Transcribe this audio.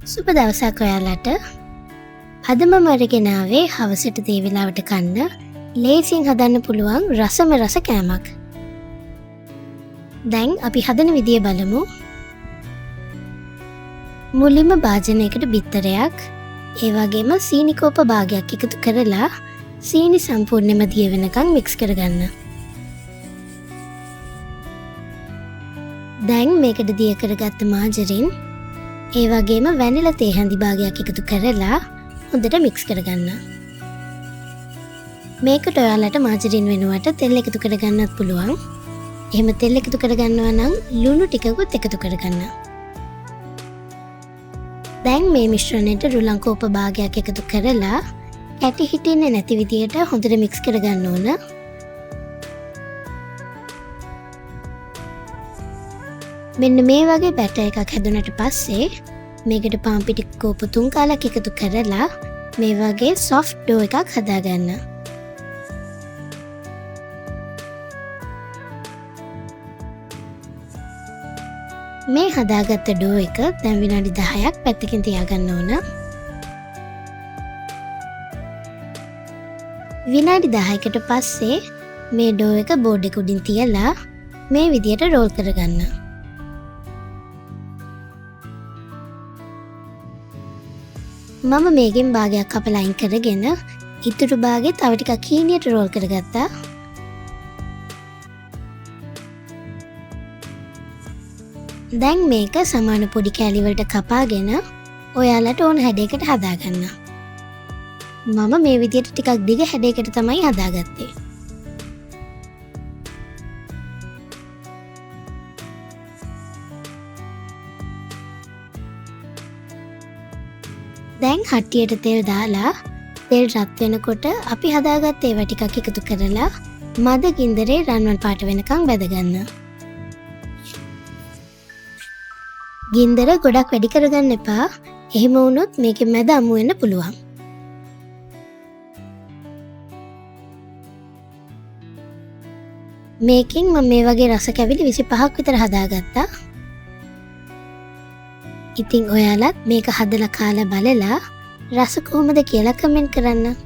සුබ දවසක් ඔයාලට. අද මම අරගෙන ආවේ හවසට දේ වෙලාවට කන්න ලේසියෙන් හදන්න පුළුවන් රසම රස කෑමක්. දැන් අපි හදන විදිය බලමු. මුලින්ම භාජනයකට බිත්තරයක්, ඒ වගේම සීනි කෝප භාගයක් එකතු කරලා සීනි සම්පූර්ණයෙන්ම දිය වෙනකන් මික්ස් කරගන්න. දැන් මේකට දිය කරගත්ත මාජරින් ඒ වගේම වැනිලා තේ හැඳි භාගයක් එකතු කරලා හොඳට මික්ස් කරගන්න. මේකට ඔයාලට මාජරින් වෙනුවට තෙල් එකතු කරගන්නත් පුළුවන්. එහෙම තෙල් එකතු කරගන්නවා නම් ලුණු ටිකකුත් එකතු කරගන්න. දැන් මේ මිශ්‍රණයට රුලන් කෝප භාගයක් එකතු කරලා ඇටි හිටින්නේ නැති විදියට හොඳට මික්ස් කරගන්න ඕන. මෙන්න මේ වගේ බැටර් එකක් හැදුනට පස්සේ මේකට පාන් පිටි කෝප 3 කාලක් එකතු කරලා මේ වගේ soft dough එකක් හදාගන්න. මේ හදාගත්ත dough එක දැන් විනාඩි 10ක් පැත්තකින් තියාගන්න ඕන. විනාඩි 10කට පස්සේ මේ dough එක බෝඩ් එක උඩින් තියලා මේ විදියට රෝල් කරගන්න. මම මේකෙන් භාගයක් කපලා අයින් කරගෙන ඉතුරු භාගෙ තව ටිකක් හීනියට රෝල් කරගත්තා. දැන් මේක සමාන පොඩි කෑලි වලට කපාගෙන ඔයාලට ඕන හැඩයකට හදාගන්න. මම මේ විදියට ටිකක් දිග හැඩයකට තමයි හදාගත්තේ. දැන් හට්ටියට තෙල් දාලා තෙල් රත් වෙනකොට අපි හදාගත්ත ඒවා ටිකක් එකතු කරලා මද ගින්දරේ රන්වන් පාට වෙනකන් වැදගන්න. ගින්දර ගොඩක් වැඩි කරගන්න එපා. එහෙම වුණොත් මේකේ මැද අමු වෙන්න පුළුවන්. මේකෙන් මම මේ වගේ රස කැවිලි 25ක් විතර හදාගත්තා. ඉතින් ඔයාලත් මේක හදලා කාලා බලලා රස කොහොමද කියලා කමෙන්ට් කරන්න.